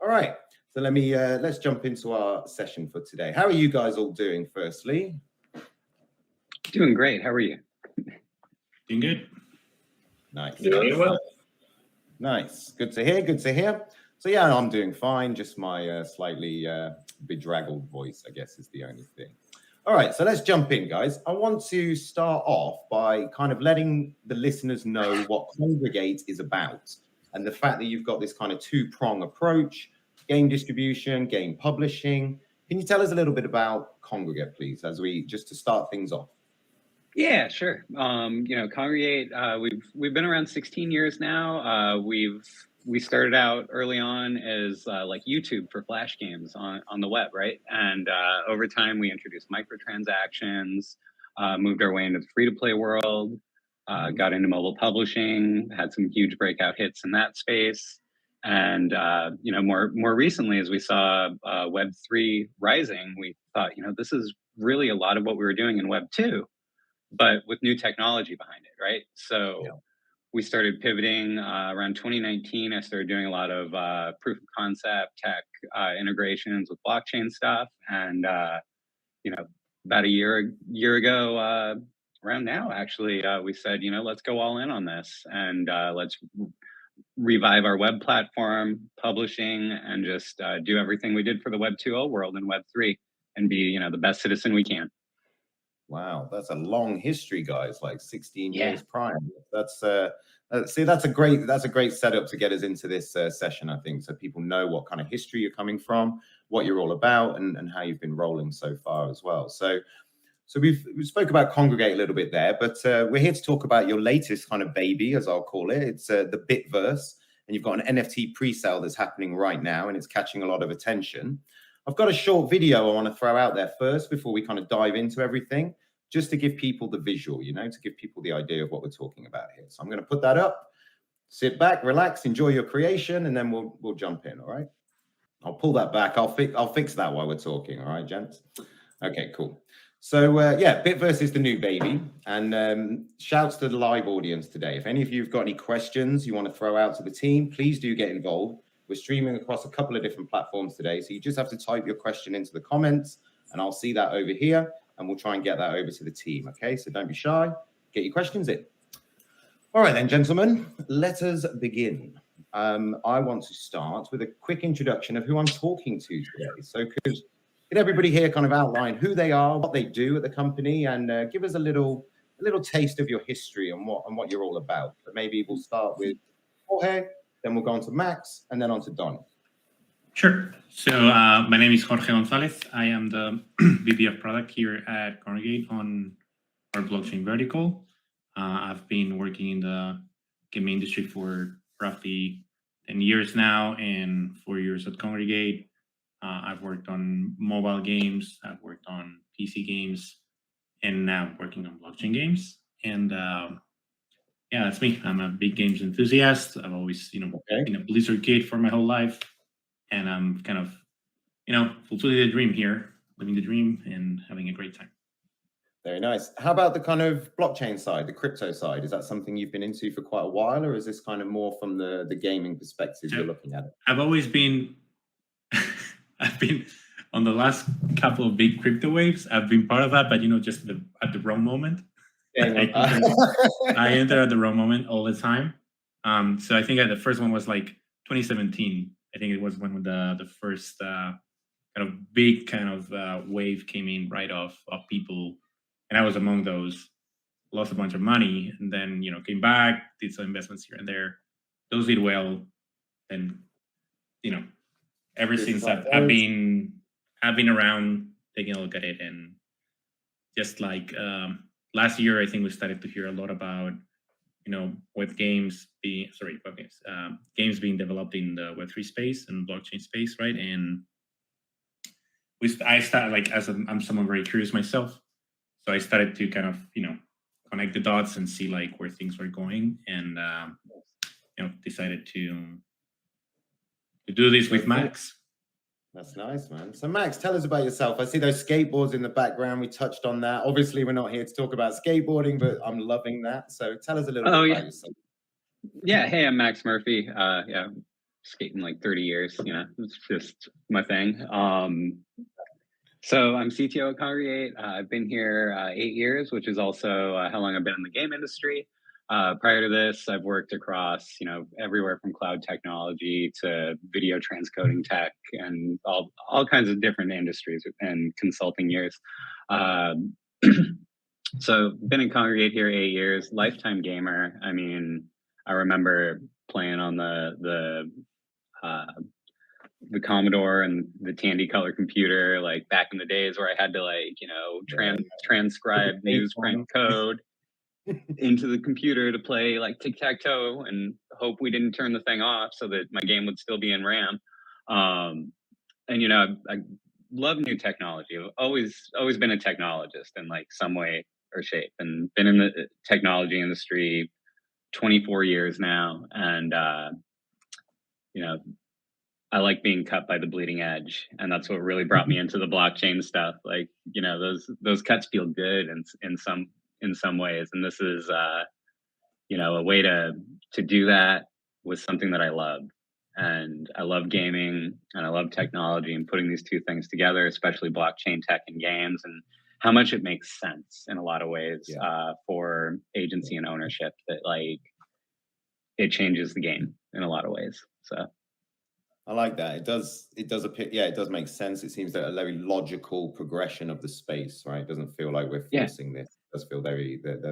All right. So let's jump into our session for today. How are you guys all doing, firstly? Doing great. How are you? Doing good. Nice. Doing well. Nice. Good to hear. Good to hear. So yeah, I'm doing fine. Just my slightly bedraggled voice, I guess, is the only thing. All right, so let's jump in, guys. I want to start off by kind of letting the listeners know what Kongregate is about and the fact that you've got this kind of two-prong approach, game distribution, game publishing. Can you tell us a little bit about Kongregate, please, just to start things off? Yeah, sure. Kongregate, we've been around 16 years now. We started out early on as like YouTube for Flash games on the web, right? And over time, we introduced microtransactions, moved our way into the free-to-play world, got into mobile publishing, had some huge breakout hits in that space. And more recently, as we saw Web3 rising, we thought, this is really a lot of what we were doing in Web 2, but with new technology behind it, right? So we started pivoting around 2019. I started doing a lot of proof of concept tech integrations with blockchain stuff, and about a year ago, around now, actually, we said, let's go all in on this, and let's revive our web platform, publishing, and just do everything we did for the Web 2.0 world in Web 3, and be the best citizen we can. Wow, that's a long history, guys. Like 16 years prior. That's a great setup to get us into this session, I think, so people know what kind of history you're coming from, what you're all about, and how you've been rolling so far as well. So we spoke about Kongregate a little bit there, but we're here to talk about your latest kind of baby, as I'll call it. It's the Bitverse, and you've got an NFT pre-sale that's happening right now, and it's catching a lot of attention. I've got a short video I want to throw out there first before we kind of dive into everything, just to give people the visual, to give people the idea of what we're talking about here. So I'm going to put that up. Sit back, relax, enjoy your creation, and then we'll jump in. All right. I'll pull that back. I'll fix that while we're talking. All right, gents. Okay, cool. So Bitverse is the new baby, and shouts to the live audience today. If any of you have got any questions you want to throw out to the team, please do get involved. We're streaming across a couple of different platforms today, so you just have to type your question into the comments, and I'll see that over here, and we'll try and get that over to the team. Okay, so don't be shy. Get your questions in. All right then, gentlemen, let us begin. I want to start with a quick introduction of who I'm talking to today. So could everybody here kind of outline who they are, what they do at the company, and give us a little taste of your history and what you're all about. But maybe we'll start with Jorge, then we'll go on to Max, and then on to Don. Sure. So my name is Jorge Gonzalez. I am the VP of product here at Kongregate on our blockchain vertical. I've been working in the game industry for roughly 10 years now, and 4 years at Kongregate. I've worked on mobile games, I've worked on PC games, and now working on blockchain games. And that's me. I'm a big games enthusiast. I've always, been a Blizzard kid for my whole life. And I'm kind of, fulfilling the dream here, living the dream and having a great time. Very nice. How about the kind of blockchain side, the crypto side? Is that something you've been into for quite a while, or is this kind of more from the gaming perspective you're looking at it? I've always been, I've been on the last couple of big crypto waves. I've been part of that, but just at the wrong moment. I enter at the wrong moment all the time. So I think the first one was like 2017. I think it was when the first kind of big kind of wave came in right off of people, and I was among those. Lost a bunch of money, and then came back, did some investments here and there. Those did well, and ever since I've been around taking a look at it, and just like last year, I think we started to hear a lot about games being developed in the Web3 space and blockchain space, right? And I started I'm someone very curious myself, so I started to kind of connect the dots and see where things were going, and decided to do this with Max. That's nice, man. So Max, tell us about yourself. I see those skateboards in the background. We touched on that. Obviously, we're not here to talk about skateboarding, but I'm loving that. So tell us a little bit about yourself. Yeah. Hey, I'm Max Murphy. skating like 30 years, you know, it's just my thing. So I'm CTO at Congregate. I've been here 8 years, which is also how long I've been in the game industry. Prior to this, I've worked across, you know, everywhere from cloud technology to video transcoding tech and all kinds of different industries and consulting years. So been in Congregate here 8 years, lifetime gamer. I mean, I remember playing on the Commodore and the Tandy color computer, like back in the days where I had to, like, you know, transcribe newsprint code into the computer to play like tic-tac-toe and hope we didn't turn the thing off so that my game would still be in RAM. And you know, I love new technology. I've always been a technologist in like some way or shape, and been in the technology industry 24 years now. And you know, I like being cut by the bleeding edge, and that's what really brought me into the blockchain stuff. Like, you know, those cuts feel good in some ways, and this is you know, a way to do that with something that I love. And I love gaming and I love technology, and putting these two things together, especially blockchain tech and games, and how much it makes sense in a lot of ways for agency and ownership, that like it changes the game in a lot of ways. So I like that. It does it does make sense. It seems that a very logical progression of the space, right? It doesn't feel like we're forcing this. It does feel they're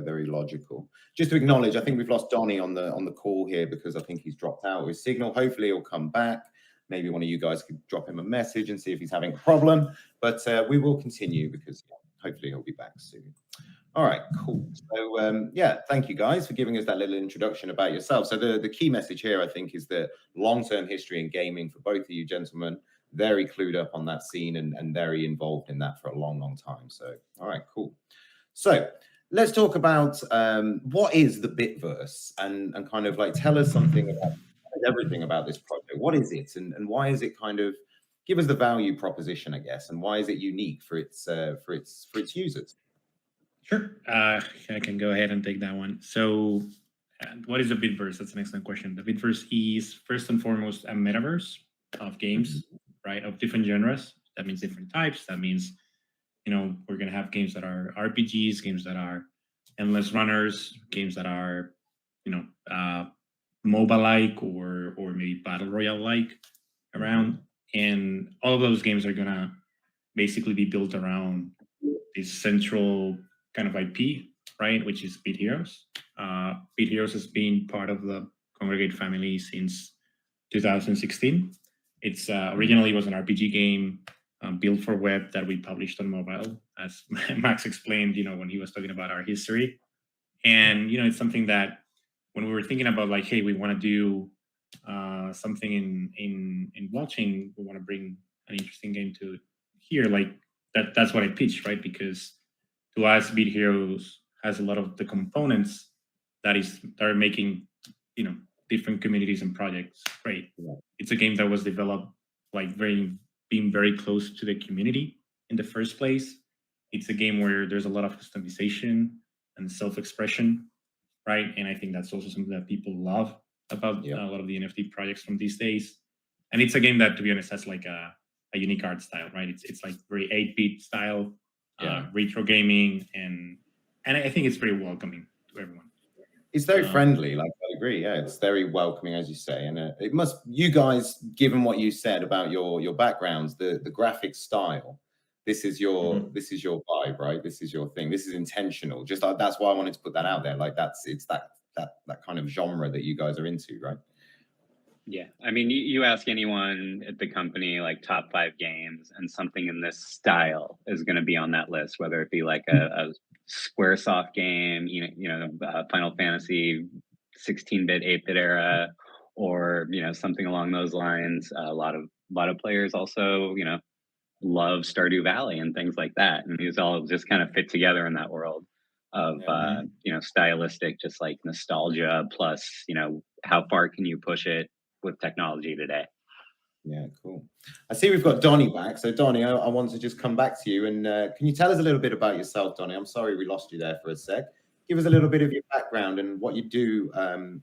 very logical. Just to acknowledge, I think we've lost Donnie on the call here because I think he's dropped out of his signal. Hopefully he'll come back. Maybe one of you guys could drop him a message and see if he's having a problem. But we will continue because hopefully he'll be back soon. All right, cool. So yeah, thank you guys for giving us that little introduction about yourself. So the key message here, I think, is that long-term history in gaming for both of you gentlemen, very clued up on that scene and very involved in that for a long, long time. So, all right, cool. So let's talk about what is the Bitverse, and kind of like tell us something about everything about this project. What is it, and why is it kind of, give us the value proposition, I guess, and why is it unique for its users? Sure. I can go ahead and take that one. So what is the Bitverse? That's an excellent question. The Bitverse is first and foremost a metaverse of games, right? Of different genres. That means different types. That means, you know, we're going to have games that are RPGs, games that are endless runners, games that are, you know, MOBA-like or maybe Battle Royale-like around. And all of those games are going to basically be built around this central kind of IP, right, which is Bit Heroes. Bit Heroes has been part of the Congregate family since 2016. It's originally was an RPG game built for web that we published on mobile, as Max explained, you know, when he was talking about our history. And, you know, it's something that when we were thinking about like, hey, we want to do something in blockchain, we want to bring an interesting game to here, like that's what I pitched, right? Because to us, Bit Heroes has a lot of the components that are making, you know, different communities and projects great. Yeah. It's a game that was developed like being very close to the community in the first place. It's a game where there's a lot of customization and self-expression, right? And I think that's also something that people love about a lot of the NFT projects from these days. And it's a game that, to be honest, has like a unique art style, right? It's like very 8-bit style. Retro gaming, and I think it's very welcoming to everyone. It's very friendly, like I agree. Yeah, it's very welcoming, as you say, and it must. You guys, given what you said about your backgrounds, the graphic style, this is your vibe, right? This is your thing. This is intentional. Just that's why I wanted to put that out there. Like it's that kind of genre that you guys are into, right? Yeah, I mean, you ask anyone at the company, like top 5 games, and something in this style is going to be on that list, whether it be like a Squaresoft game, you know, Final Fantasy 16-bit, 8-bit era, or, you know, something along those lines. A lot of players also, you know, love Stardew Valley and things like that, and these all just kind of fit together in that world of you know, stylistic, just like nostalgia plus, you know, how far can you push it with technology today. Yeah, cool. I see we've got Donnie back. So Donnie, I want to just come back to you, and can you tell us a little bit about yourself, Donnie? I'm sorry we lost you there for a sec. Give us a little bit of your background and what you do, and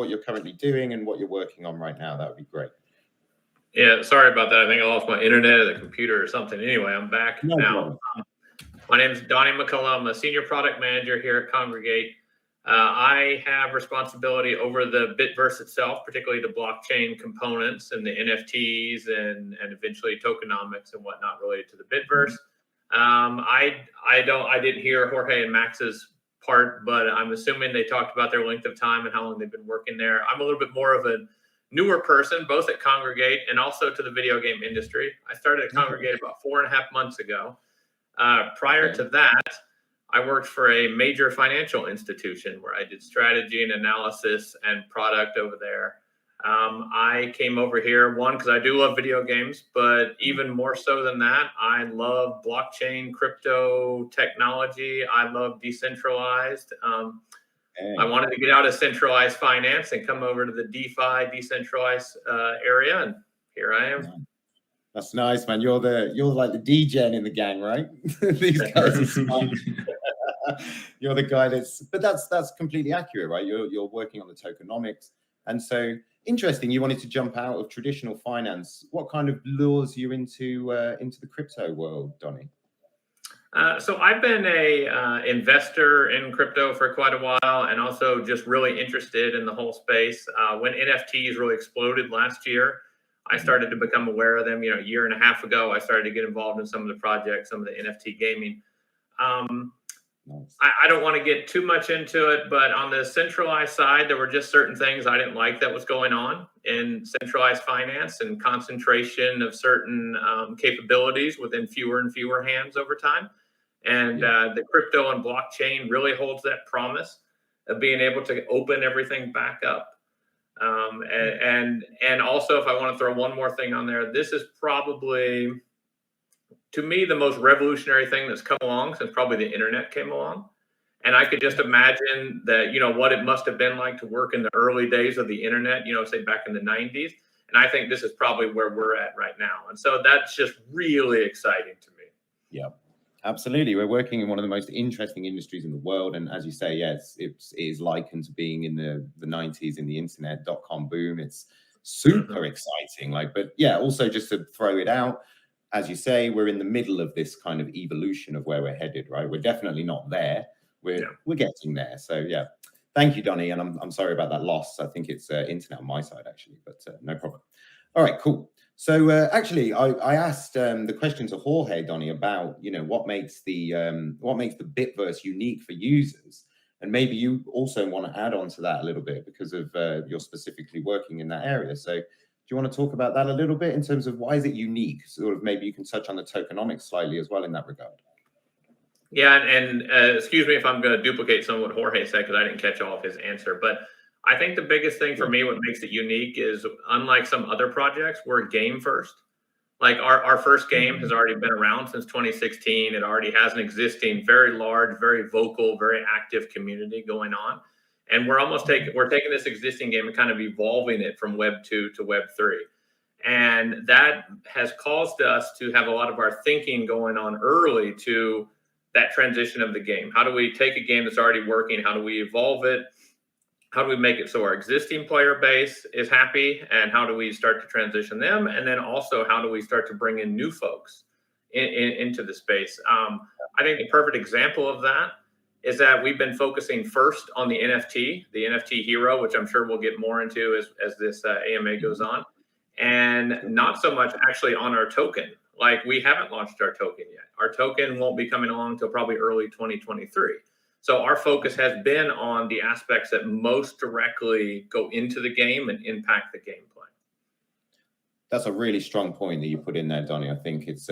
what you're currently doing and what you're working on right now. That would be great. Yeah, sorry about that. I think I lost my internet or the computer or something. Anyway, I'm back now. My name is Donnie McCullough. I'm a senior product manager here at Congregate. I have responsibility over the Bitverse itself, particularly the blockchain components and the NFTs and eventually tokenomics and whatnot related to the Bitverse. I didn't hear Jorge and Max's part, but I'm assuming they talked about their length of time and how long they've been working there. I'm a little bit more of a newer person, both at Congregate and also to the video game industry. I started at Congregate about 4.5 months ago. Prior to that, I worked for a major financial institution where I did strategy and analysis and product over there. I came over here, one, because I do love video games, but even more so than that, I love blockchain, crypto technology. I love decentralized. I wanted to get out of centralized finance and come over to the DeFi, decentralized area, and here I am. That's nice, man. You're like the DJ in the gang, right? These guys are smart. You're the guy but that's completely accurate, right? You're working on the tokenomics, and so interesting. You wanted to jump out of traditional finance. What kind of lures you into the crypto world, Donnie? So I've been a investor in crypto for quite a while, and also just really interested in the whole space. When NFTs really exploded last year, I started to become aware of them. A year and a half ago, I started to get involved in some of the projects, some of the NFT gaming. I don't want to get too much into it, but on the centralized side, there were just certain things I didn't like that was going on in centralized finance and concentration of certain capabilities within fewer and fewer hands over time. And the crypto and blockchain really holds that promise of being able to open everything back up. And also, if I want to throw one more thing on there, this is probably, to me, the most revolutionary thing that's come along since probably the internet came along. And I could just imagine that, what it must have been like to work in the early days of the internet, say back in the 90s. And I think this is probably where we're at right now. And so that's just really exciting to me. Yeah, absolutely. We're working in one of the most interesting industries in the world. And as you say, yes, it is likened to being in the 90s in the internet .com boom. It's super exciting. But yeah, also just to throw it out, as you say, we're in the middle of this kind of evolution of where we're headed, right? We're definitely not there. We're getting there. So yeah, thank you, Donnie. And I'm sorry about that loss. I think it's internet on my side actually, but no problem. All right, cool. So actually, I asked the question to Jorge, Donnie, about what makes the Bitverse unique for users, and maybe you also want to add on to that a little bit because of you're specifically working in that area. So do you want to talk about that a little bit in terms of why is it unique? Sort of maybe you can touch on the tokenomics slightly as well in that regard. Yeah, and excuse me if I'm going to duplicate some of what Jorge said because I didn't catch all of his answer, but I think the biggest thing for me, what makes it unique is, unlike some other projects, we're game first. Like our first game has already been around since 2016. It already has an existing, very large, very vocal, very active community going on. And we're taking this existing game and kind of evolving it from Web 2 to Web 3. And that has caused us to have a lot of our thinking going on early to that transition of the game. How do we take a game that's already working? How do we evolve it? How do we make it so our existing player base is happy? And how do we start to transition them? And then also, how do we start to bring in new folks into the space? I think the perfect example of that is that we've been focusing first on the NFT hero, which I'm sure we'll get more into as this AMA goes on, and not so much actually on our token. Like, we haven't launched our token yet. Our token won't be coming along until probably early 2023. So our focus has been on the aspects that most directly go into the game and impact the gameplay. That's a really strong point that you put in there, Donnie. I think it's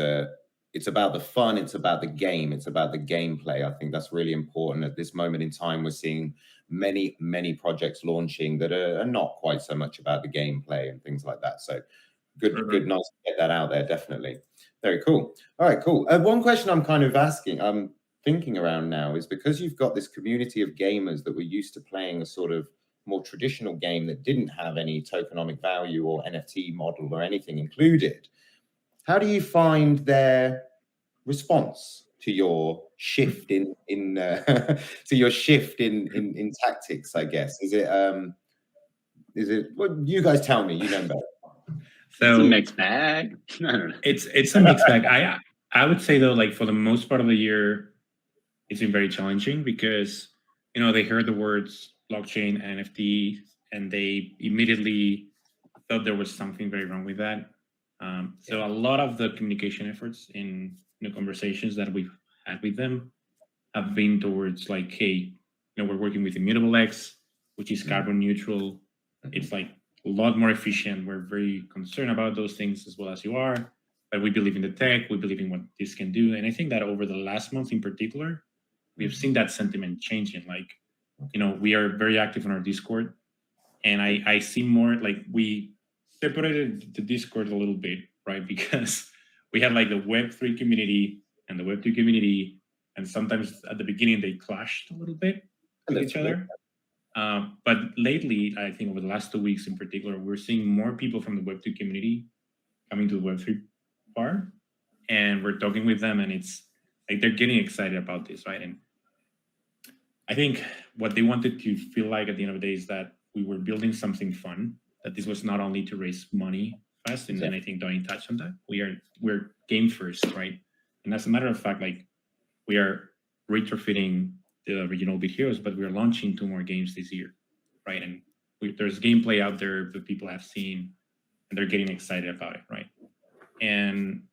about the fun, it's about the game, it's about the gameplay. I think that's really important. At this moment in time, we're seeing many projects launching that are not quite so much about the gameplay and things like that. So good, nice to get that out there, definitely. Very cool. All right, cool. One question I'm kind of thinking around now is, because you've got this community of gamers that were used to playing a sort of more traditional game that didn't have any tokenomic value or NFT model or anything included, how do you find their response to your shift in tactics, I guess? Is it Is it? Well, you guys tell me. You know better. So it's a mixed bag. I don't know. It's a mixed bag. I would say though, like for the most part of the year, it's been very challenging because they heard the words blockchain, NFT, and they immediately thought there was something very wrong with that. So a lot of the communication efforts in conversations that we've had with them have been towards like, hey, we're working with Immutable X, which is carbon neutral. It's like a lot more efficient. We're very concerned about those things as well as you are, but we believe in the tech. We believe in what this can do. And I think that over the last month in particular, we've seen that sentiment changing. Like, we are very active on our Discord, and I see more like we separated the Discord a little bit, right? Because we had like the Web3 community and the Web2 community, and sometimes at the beginning they clashed a little bit with each other. But lately, I think over the last 2 weeks in particular, we're seeing more people from the Web2 community coming to the Web3 part, and we're talking with them, and it's like they're getting excited about this, right? And I think what they wanted to feel like at the end of the day is that we were building something fun, that this was not only to raise money fast, and I think Donnie touched on that. We're game first, right? And as a matter of fact, like we are retrofitting the original Bit Heroes, but we're launching 2 more games this year, right? And there's gameplay out there that people have seen, and they're getting excited about it, right? And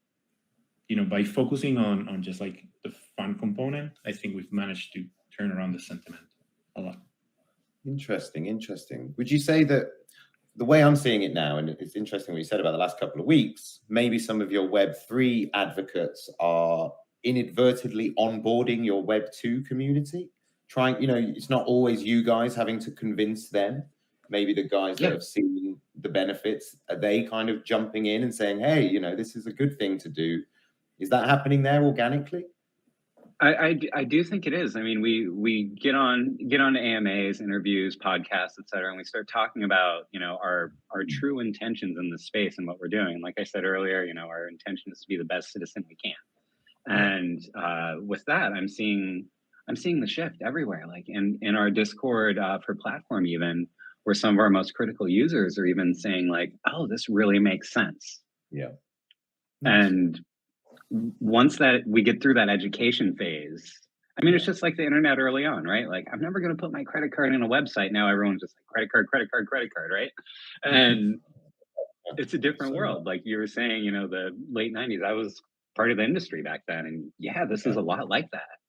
by focusing on just like the fun component, I think we've managed to turn around the sentiment a lot. Interesting. Would you say that the way I'm seeing it now, and it's interesting what you said about the last couple of weeks, maybe some of your Web3 advocates are inadvertently onboarding your Web2 community, trying, it's not always you guys having to convince them. Maybe the guys that have seen the benefits, are they kind of jumping in and saying, hey, this is a good thing to do? Is that happening there organically? I do think it is. I mean, we get on AMAs, interviews, podcasts, et cetera, and we start talking about, our true intentions in this space and what we're doing. Like I said earlier, our intention is to be the best citizen we can. And with that, I'm seeing the shift everywhere, like in our Discord for platform, even where some of our most critical users are even saying like, oh, this really makes sense. Yeah. And once that we get through that education phase, I mean, it's just like the internet early on, right? Like, I'm never going to put my credit card in a website. Now everyone's just like credit card, right? And it's a different world. Like you were saying, the late 90s, I was part of the industry back then. And this is a lot like that.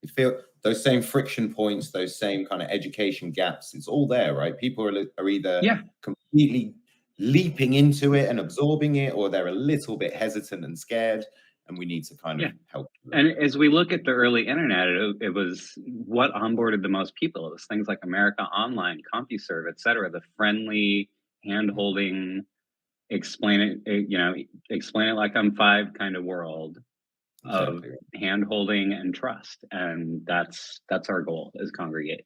You feel those same friction points, those same kind of education gaps, it's all there, right? People are either completely leaping into it and absorbing it, or they're a little bit hesitant and scared, and we need to kind of help them. And as we look at the early internet, it was what onboarded the most people. It was things like America Online, CompuServe, et cetera, the friendly hand-holding, explain it like I'm 5 kind of world of hand-holding and trust. And that's our goal as Congregate.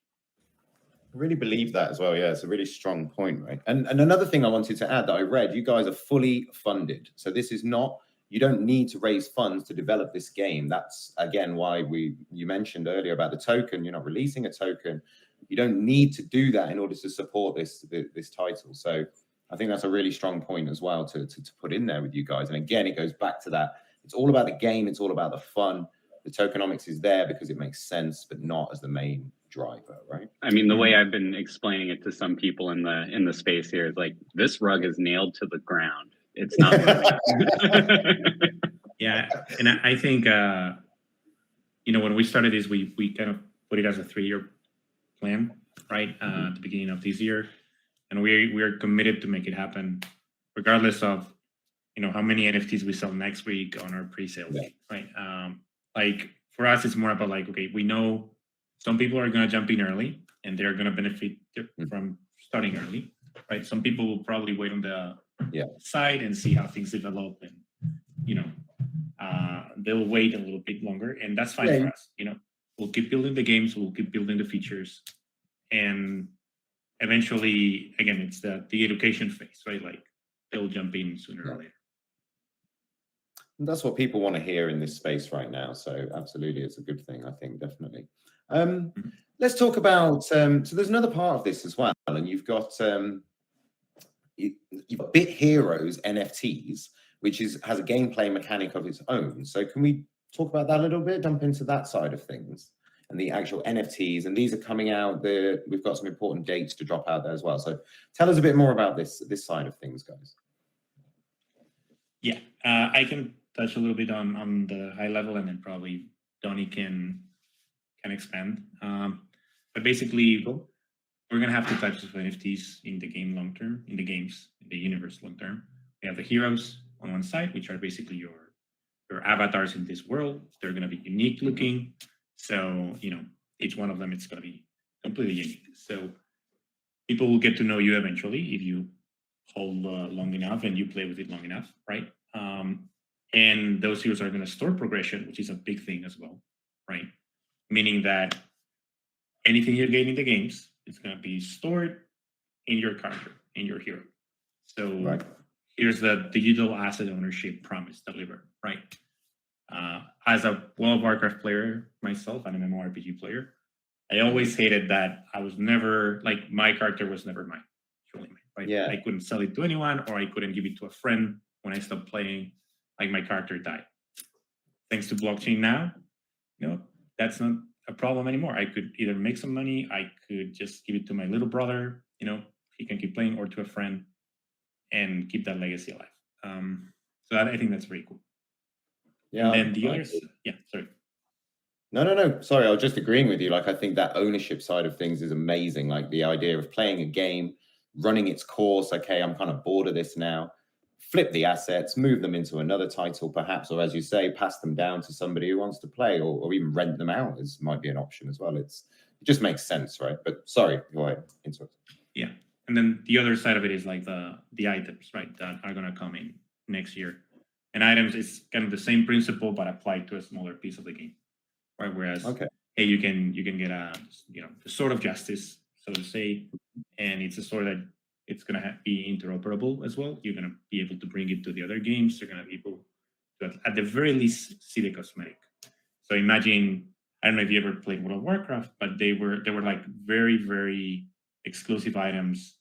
I really believe that as well. Yeah, it's a really strong point, right? And another thing I wanted to add that I read, you guys are fully funded. So this is not, you don't need to raise funds to develop this game. That's, again, why you mentioned earlier about the token. You're not releasing a token. You don't need to do that in order to support this title. So I think that's a really strong point as well to put in there with you guys. And again, it goes back to that. It's all about the game. It's all about the fun. The tokenomics is there because it makes sense, but not as the main driver, right? I mean, the way I've been explaining it to some people in the space here is like, this rug is nailed to the ground. It's not Yeah, and I think when we started this, we kind of put it as a 3-year plan, right? At the beginning of this year, and we are committed to make it happen, regardless of how many NFTs we sell next week on our pre-sale, right? Like for us, it's more about like, okay, we know some people are going to jump in early and they're going to benefit from starting early, right? Some people will probably wait on the side and see how things develop, and they'll wait a little bit longer, and that's fine for us. We'll keep building the games, we'll keep building the features, and eventually, again, it's the education phase, right? Like they'll jump in sooner or later. And that's what people want to hear in this space right now. So absolutely, it's a good thing, I think, definitely. let's talk about, so there's another part of this as well, and you've got Bit Heroes NFTs, which has a gameplay mechanic of its own. So can we talk about that a little bit, jump into that side of things and the actual NFTs? And these are coming out, we've got some important dates to drop out there as well. So tell us a bit more about this side of things, guys. Yeah, I can touch a little bit on the high level, and then probably Donnie can expand. But basically, we're gonna have to touch the NFTs in the game long term, in the games, in the universe long term. We have the heroes on one side, which are basically your avatars in this world. They're gonna be unique looking. So, you know, each one of them, it's gonna be completely unique. So people will get to know you eventually if you hold long enough and you play with it long enough, right? And those heroes are gonna store progression, which is a big thing as well, right? Meaning that anything you gain in the games, it's going to be stored in your character, in your hero. So here's the digital asset ownership promise delivered, right? As a World of Warcraft player myself, and an MMORPG player, I always hated that I was never, like, my character was never mine, truly mine, right? Yeah. I couldn't sell it to anyone, or I couldn't give it to a friend when I stopped playing, like my character died. Thanks to blockchain now, you know, that's not a problem anymore. I could either make some money, I could just give it to my little brother, you know, he can keep playing, or to a friend, and keep that legacy alive. So I think that's very cool. Yeah. And then the others, yeah, sorry. No. Sorry, I was just agreeing with you. Like, I think that ownership side of things is amazing. Like the idea of playing a game, running its course. Okay, I'm kind of bored of this now. Flip the assets, move them into another title, perhaps, or as you say, pass them down to somebody who wants to play, or even rent them out might be an option as well. It just makes sense, right? But sorry, go ahead. Yeah, and then the other side of it is like the items, right, that are going to come in next year. And items is kind of the same principle, but applied to a smaller piece of the game, right? Whereas, hey, you can get a, you know, the sword of justice, so to say, and it's a sword that it's going to be interoperable as well. You're going to be able to bring it to the other games. You're going to be able to, at the very least, see the cosmetic. So imagine, I don't know if you ever played World of Warcraft, but they were like very, very exclusive items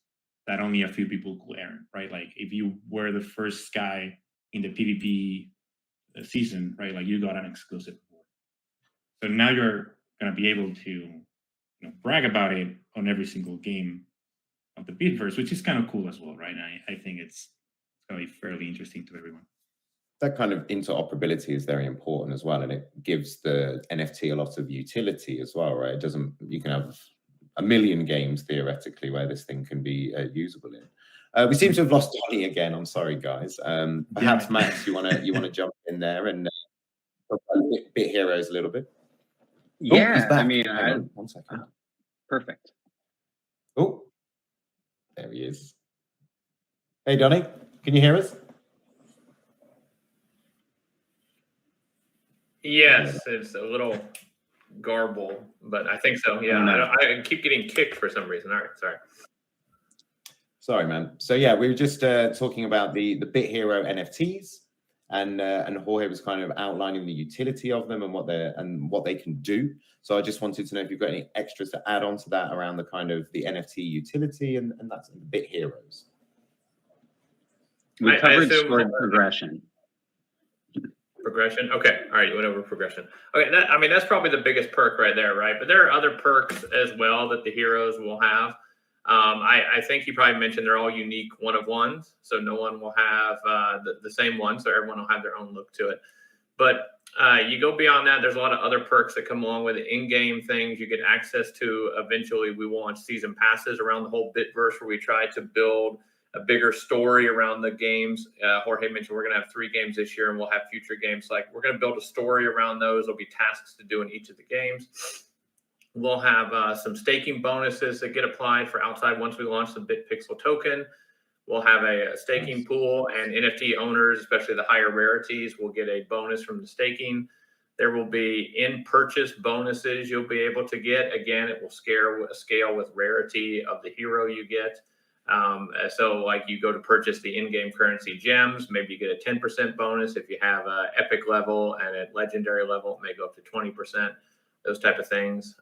that only a few people could earn, right? Like if you were the first guy in the PvP season, right? Like you got an exclusive reward. So now you're going to be able to, you know, brag about it on every single game of the Bitverse, which is kind of cool as well, right? I think it's going to be fairly interesting to everyone. That kind of interoperability is very important as well, and it gives the NFT a lot of utility as well, right? You can have a million games theoretically where this thing can be usable in. We seem to have lost Donnie again. I'm sorry, guys. Perhaps Max, you want to jump in there and talk about Bit Heroes a little bit? Yeah, he's back. I mean, Hang on 1 second. Perfect. Oh, there he is. Hey, Donnie, can you hear us? Yes, it's a little garbled, but I think so. Yeah, I keep getting kicked for some reason. All right, sorry. Sorry, man. So yeah, we were just talking about the Bit Hero NFTs, and Jorge was kind of outlining the utility of them and what they can do. So I just wanted to know if you've got any extras to add on to that around the kind of the NFT utility and that's the Bit Heroes. We covered stored progression. Progression. Okay. All right. You went over progression. Okay. That's probably the biggest perk right there, right? But there are other perks as well that the heroes will have. I think you probably mentioned they're all unique one-of-ones, so no one will have the same one, so everyone will have their own look to it. But you go beyond that, there's a lot of other perks that come along with it. In-game things you get access to. Eventually, we will launch season passes around the whole Bitverse, where we try to build a bigger story around the games. Jorge mentioned we're going to have 3 games this year, and we'll have future games. Like, we're going to build a story around those. There'll be tasks to do in each of the games. We'll have some staking bonuses that get applied for outside once we launch the BitPixel token. We'll have a staking pool, and NFT owners, especially the higher rarities, will get a bonus from the staking. There will be in-purchase bonuses you'll be able to get. Again, it will scale with rarity of the hero you get. So like you go to purchase the in-game currency gems, maybe you get a 10% bonus. If you have a epic level and at legendary level, it may go up to 20%, those type of things.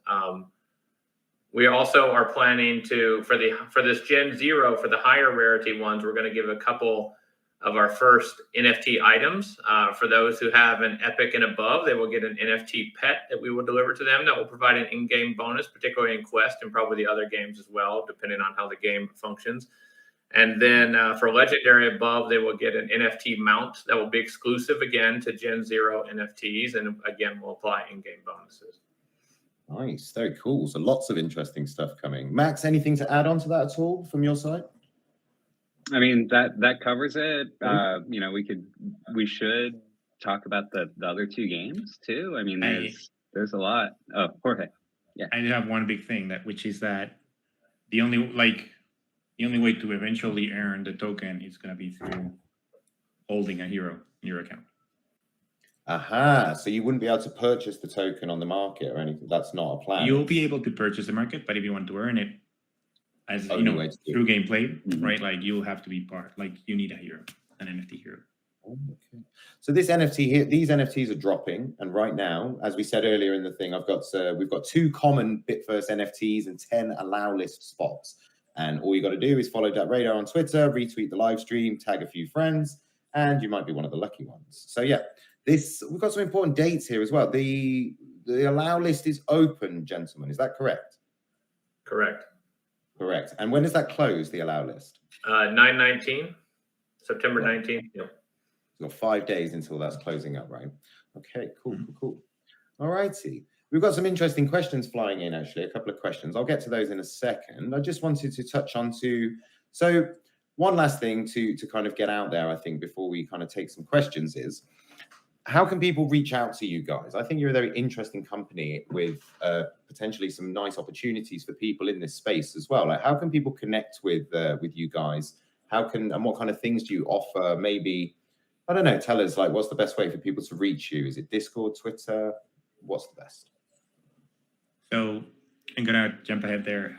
We also are planning to, for this Gen 0, for the higher rarity ones, we're going to give a couple of our first NFT items. For those who have an Epic and above, they will get an NFT pet that we will deliver to them that will provide an in-game bonus, particularly in Quest and probably the other games as well, depending on how the game functions. And then for Legendary above, they will get an NFT mount that will be exclusive again to Gen 0 NFTs, and again, will apply in-game bonuses. Nice, very cool. So lots of interesting stuff coming. Max, anything to add on to that at all from your side? I mean, that covers it. You know, we should talk about the other two games too. I mean, there's a lot. Oh, Jorge. Yeah. I do have one big thing which is that the only way to eventually earn the token is going to be through holding a hero in your account. Aha, so you wouldn't be able to purchase the token on the market or anything. That's not a plan. You'll be able to purchase the market, but if you want to earn it, as you know, through gameplay, right? Like you'll have to be part. Like you need a hero, an NFT hero. Okay. So this NFT here, these NFTs are dropping, and right now, as we said earlier in the thing, we've got 2 common Bitverse NFTs and 10 allow list spots. And all you got to do is follow DappRadar on Twitter, retweet the live stream, tag a few friends, and you might be one of the lucky ones. So yeah, we've got some important dates here as well. The allow list is open, gentlemen. Is that correct? Correct. Correct. And when does that close, the allow list? 9/19, September 19th. Yep. So 5 days until that's closing up, right? Okay, cool. All righty. We've got some interesting questions flying in, actually, a couple of questions. I'll get to those in a second. I just wanted to touch on so one last thing to kind of get out there, I think, before we kind of take some questions is, how can people reach out to you guys? I think you're a very interesting company with potentially some nice opportunities for people in this space as well. Like, how can people connect with you guys? And what kind of things do you offer? Maybe, I don't know, tell us, like, what's the best way for people to reach you? Is it Discord, Twitter? What's the best? So I'm going to jump ahead there.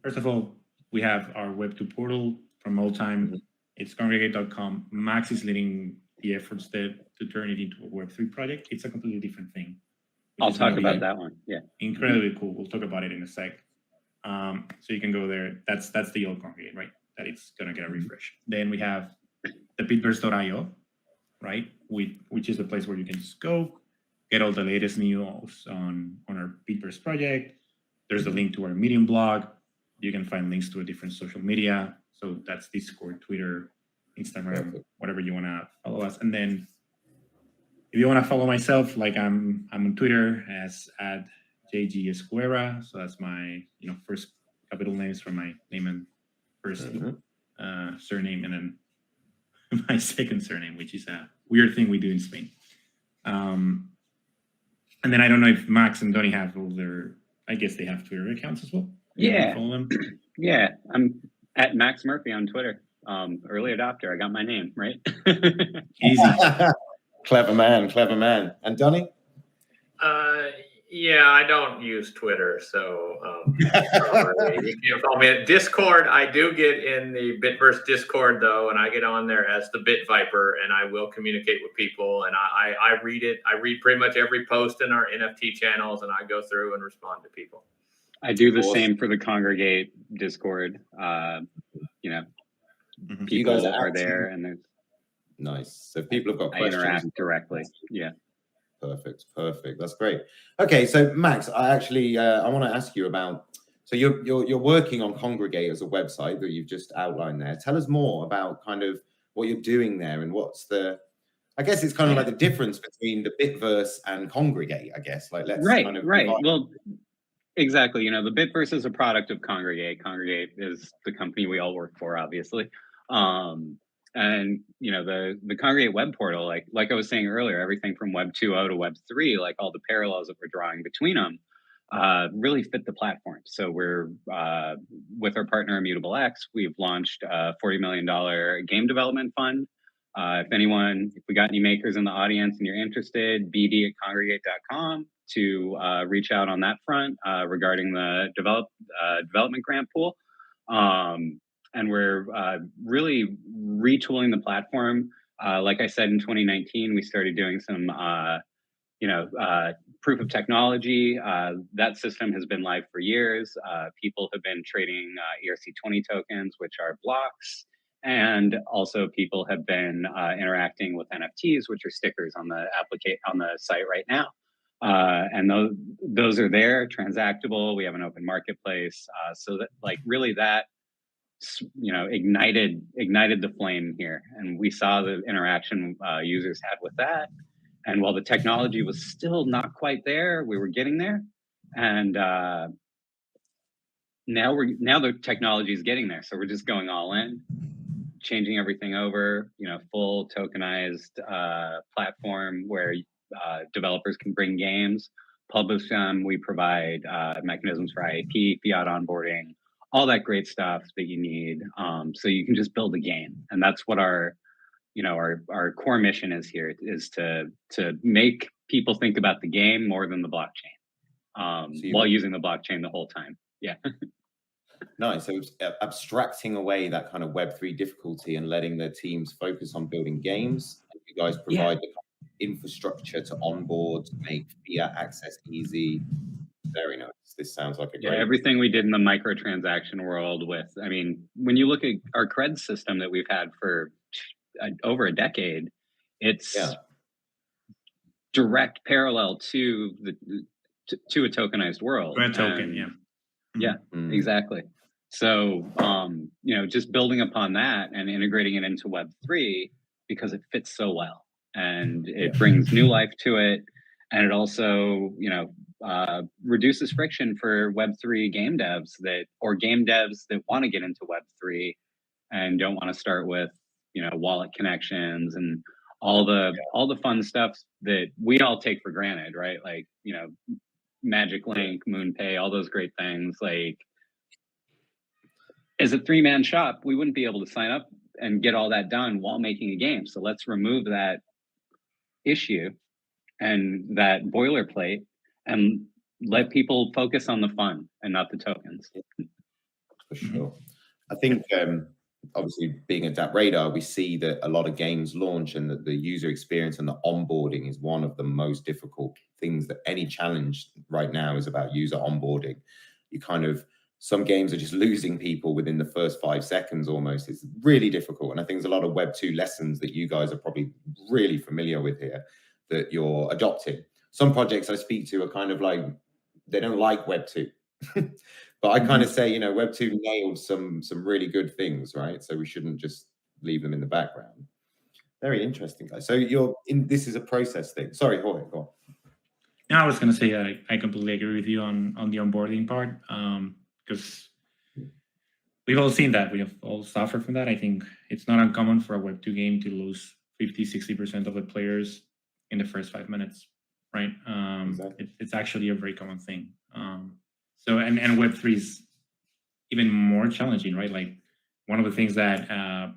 First of all, we have our Web2 portal from old time. It's congregate.com. Max is leading the efforts to turn it into a Web3 project. It's a completely different thing. I'll talk about that one. Yeah. Incredibly cool. We'll talk about it in a sec. So you can go there. That's the old Congregate, right? That it's going to get a refresh. Then we have the Bitverse.io, right? Which is the place where you can just go, get all the latest news on our Bitverse project. There's a link to our Medium blog. You can find links to a different social media. So that's Discord, Twitter, Instagram, whatever you want to follow us. And then if you want to follow myself, like I'm on Twitter as @JGEscuera. So that's my first capital names from my name and first surname, and then my second surname, which is a weird thing we do in Spain. And then I don't know if Max and Donnie have all their, I guess they have Twitter accounts as well. Yeah. Follow them? Yeah. I'm at Max Murphy on Twitter. Early adopter. I got my name, right? Easy. Clever man. And Donnie? Yeah, I don't use Twitter, so you can't follow me at Discord. I do get in the Bitverse Discord though, and I get on there as the Bit Viper, and I will communicate with people, and I read it. I read pretty much every post in our NFT channels, and I go through and respond to people. I do the same for the Congregate Discord. People are there, and there's nice. So people have got questions. I interact directly. Yeah. Perfect. That's great. Okay, so Max, I want to ask you about. So you're working on Congregate as a website that you've just outlined there. Tell us more about kind of what you're doing there, and what's the. I guess it's kind of like the difference between the Bitverse and Congregate. I guess right. Well, exactly. The Bitverse is a product of Congregate. Congregate is the company we all work for, obviously. And the Congregate web portal, like I was saying earlier, everything from Web 2.0 to Web 3, like all the parallels that we're drawing between them, really fit the platform. So we're with our partner Immutable X, we've launched a $40 million game development fund. If we got any makers in the audience and you're interested, bd@congregate.com to reach out on that front regarding the development grant pool. And we're really retooling the platform. Like I said, in 2019, we started doing some, proof of technology. That system has been live for years. People have been trading ERC20 tokens, which are blocks. And also people have been interacting with NFTs, which are stickers on the site right now. And those are there, transactable. We have an open marketplace. So that like really that, you know, ignited the flame here. And we saw the interaction users had with that. And while the technology was still not quite there, we were getting there. And now the technology is getting there. So we're just going all in, changing everything over, you know, full tokenized platform where developers can bring games, publish them. We provide mechanisms for IAP, fiat onboarding, all that great stuff that you need. So you can just build a game. And that's what our core mission is here, is to make people think about the game more than the blockchain, while using the blockchain the whole time. Yeah. Nice. So it's abstracting away that kind of Web3 difficulty and letting the teams focus on building games. You guys provide the infrastructure to onboard, to make fiat access easy. Very nice. This sounds like a great... everything we did in the microtransaction world with, I mean, when you look at our cred system that we've had for over a decade, it's direct parallel to a tokenized world. A token, exactly. So, you know, just building upon that and integrating it into Web3 because it fits so well and it brings new life to it. And it also, you know, reduces friction for Web3 game devs or game devs that want to get into Web3 and don't want to start with, you know, wallet connections and all the fun stuff that we all take for granted, right? Like, you know, Magic Link, MoonPay, all those great things. Like, as a 3-man shop, we wouldn't be able to sign up and get all that done while making a game. So let's remove that issue and that boilerplate and let people focus on the fun and not the tokens. For sure. I think obviously being at DappRadar, we see that a lot of games launch and that the user experience and the onboarding is one of the most difficult things. That any challenge right now is about user onboarding. You kind of, some games are just losing people within the first 5 seconds almost. It's really difficult. And I think there's a lot of Web2 lessons that you guys are probably really familiar with here that you're adopting. Some projects I speak to are kind of like, they don't like Web2. But I kind of say, you know, Web2 nailed some really good things, right? So we shouldn't just leave them in the background. Very interesting, guys. So this is a process thing. Sorry, Jorge, go on. No, I was going to say I completely agree with you on the onboarding part, because we've all seen that. We have all suffered from that. I think it's not uncommon for a Web2 game to lose 50-60% of the players in the first 5 minutes, right? Exactly. It's actually a very common thing. So and Web3 is even more challenging, right? Like one of the things that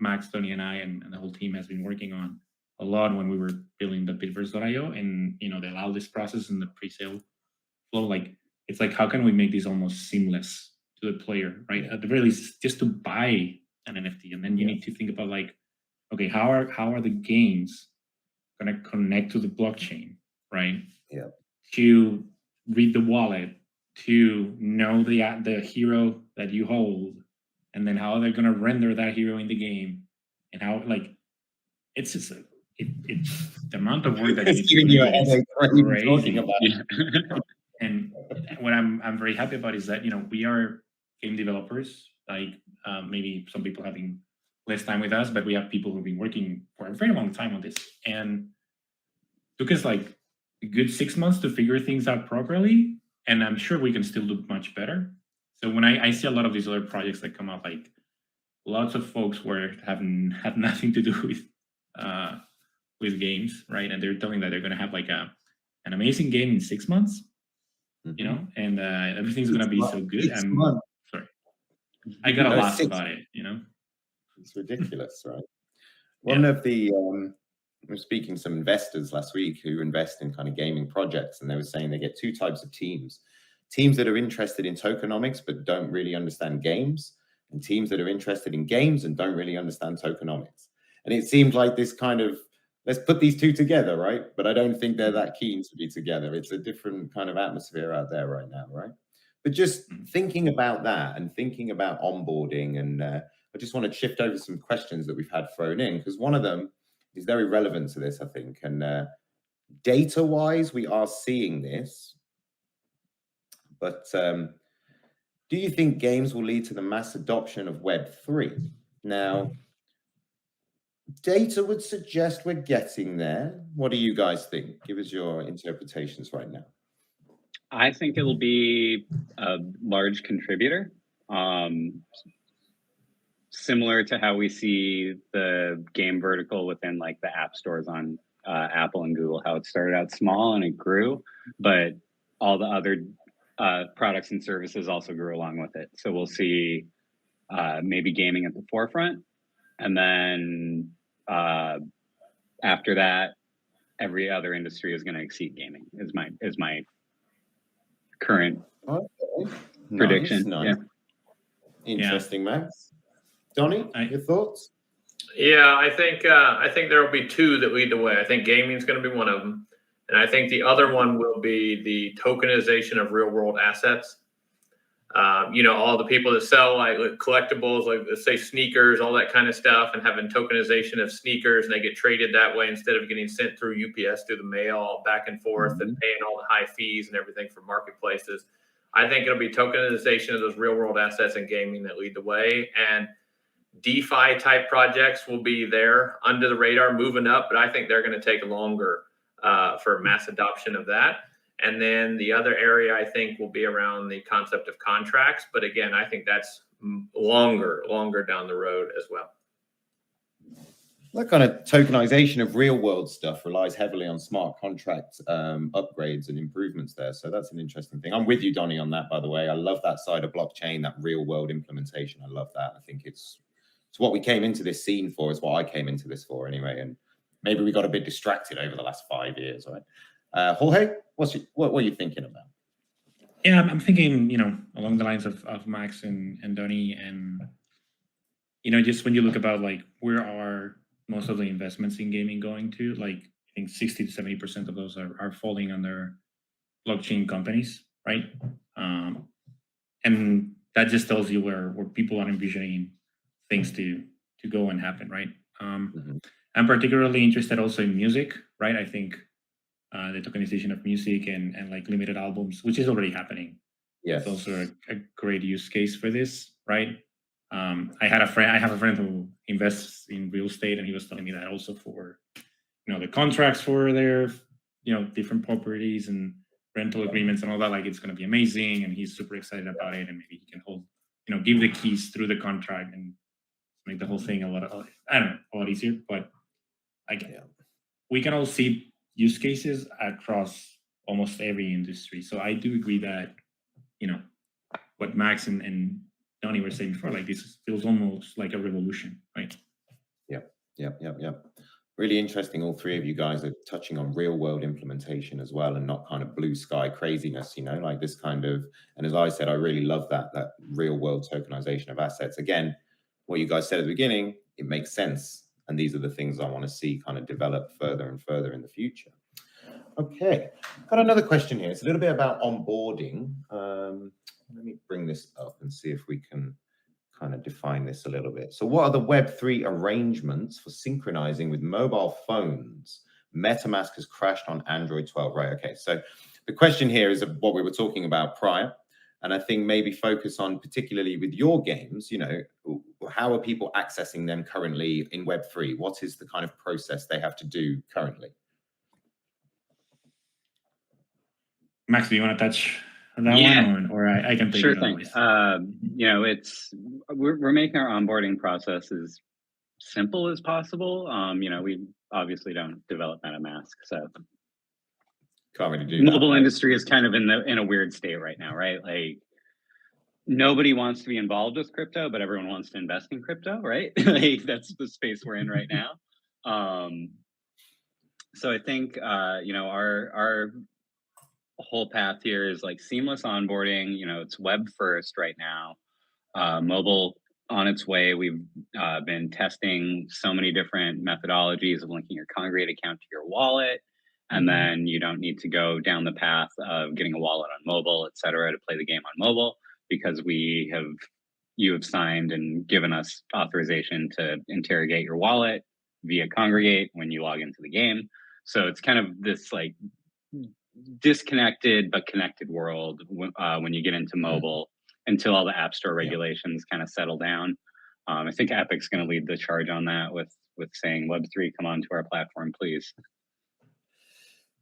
Max, Tony, and I and the whole team has been working on a lot when we were building the Bitverse.io and, you know, the allow this process and the pre-sale flow, like it's like, how can we make this almost seamless to the player, right? At the very least, just to buy an NFT, and then you need to think about like, okay, how are the games going to connect to the blockchain, right? Yeah. To read the wallet, to know the hero that you hold, and then how they're going to render that hero in the game, and how, like, it's just it's the amount of work that it's giving you a headache talking about it. And what I'm very happy about is that, you know, we are game developers. Like maybe some people having less time with us, but we have people who've been working for a very long time on this, and it took us like a good 6 months to figure things out properly. And I'm sure we can still do much better. So when I see a lot of these other projects that come up, like lots of folks have nothing to do with games, right? And they're telling that they're going to have like an amazing game in 6 months, you know, and everything's going to be so good. I'm sorry, I got a laugh about it, you know. It's ridiculous, right? One of the I was speaking to some investors last week who invest in kind of gaming projects, and they were saying they get 2 types of teams. Teams that are interested in tokenomics but don't really understand games, and teams that are interested in games and don't really understand tokenomics. And it seemed like this kind of let's put these two together, right? But I don't think they're that keen to be together. It's a different kind of atmosphere out there right now, right? But just thinking about that and thinking about onboarding, and I just want to shift over some questions that we've had thrown in, because one of them is very relevant to this, I think. And data-wise, we are seeing this. But do you think games will lead to the mass adoption of Web3? Now, data would suggest we're getting there. What do you guys think? Give us your interpretations right now. I think it'll be a large contributor, similar to how we see the game vertical within like the app stores on Apple and Google, how it started out small and it grew, but all the other products and services also grew along with it. So we'll see maybe gaming at the forefront, and then after that, every other industry is going to exceed gaming. Is my current prediction. Nice. Yeah. Interesting, Max. Donnie, your thoughts? Yeah, I think there will be two that lead the way. I think gaming is going to be one of them, and I think the other one will be the tokenization of real world assets. All the people that sell like collectibles, like let's say sneakers, all that kind of stuff, and having tokenization of sneakers, and they get traded that way instead of getting sent through UPS through the mail back and forth and paying all the high fees and everything for marketplaces. I think it'll be tokenization of those real world assets in gaming that lead the way, and DeFi type projects will be there under the radar moving up, but I think they're going to take longer for mass adoption of that. And then the other area I think will be around the concept of contracts. But again, I think that's longer down the road as well. That kind of tokenization of real world stuff relies heavily on smart contract upgrades and improvements there. So that's an interesting thing. I'm with you, Donnie, on that, by the way. I love that side of blockchain, that real world implementation. I love that. I think it's what we came into this scene for, is what I came into this for anyway. And maybe we got a bit distracted over the last 5 years, right? Jorge, what were you thinking about? Yeah, I'm thinking, along the lines of Max and Donnie, and just when you look about like where are most of the investments in gaming going to, like I think 60 to 70% of those are falling under blockchain companies, right? And that just tells you where people are envisioning things to go and happen, right? I'm particularly interested also in music, right? I think the tokenization of music and like limited albums, which is already happening. Yes. It's also a great use case for this, right? I have a friend who invests in real estate, and he was telling me that also for, the contracts for their, different properties and rental agreements and all that, like it's going to be amazing. And he's super excited about it. And maybe he can hold, give the keys through the contract and make the whole thing a lot easier. But we can all see use cases across almost every industry. So I do agree that, what Max and Donnie were saying before, like this feels almost like a revolution, right? Yep. Really interesting. All three of you guys are touching on real world implementation as well, and not kind of blue sky craziness, like this kind of, and as I said, I really love that real world tokenization of assets. Again, what you guys said at the beginning, it makes sense. And these are the things I want to see kind of develop further and further in the future. Okay, got another question here. It's a little bit about onboarding. Let me bring this up and see if we can kind of define this a little bit. So what are the Web3 arrangements for synchronizing with mobile phones? MetaMask has crashed on Android 12, right? Okay, so the question here is what we were talking about prior. And I think maybe focus on, particularly with your games, how are people accessing them currently in Web3? What is the kind of process they have to do currently? Max, do you want to touch on that one, or I can take sure it thing. We're making our onboarding process as simple as possible. We obviously don't develop MetaMask, so can't really do mobile that, right? industry is kind of in a weird state right now, right? Like nobody wants to be involved with crypto, but everyone wants to invest in crypto, right? Like that's the space we're in right now. So I think our whole path here is like seamless onboarding. It's web first right now. Mobile on its way. We've been testing so many different methodologies of linking your Congregate account to your wallet. And then you don't need to go down the path of getting a wallet on mobile, et cetera, to play the game on mobile, because you have signed and given us authorization to interrogate your wallet via Congregate when you log into the game. So it's kind of this like disconnected but connected world when you get into mobile, until all the App Store regulations kind of settle down. I think Epic's going to lead the charge on that with saying Web3, come onto our platform, please.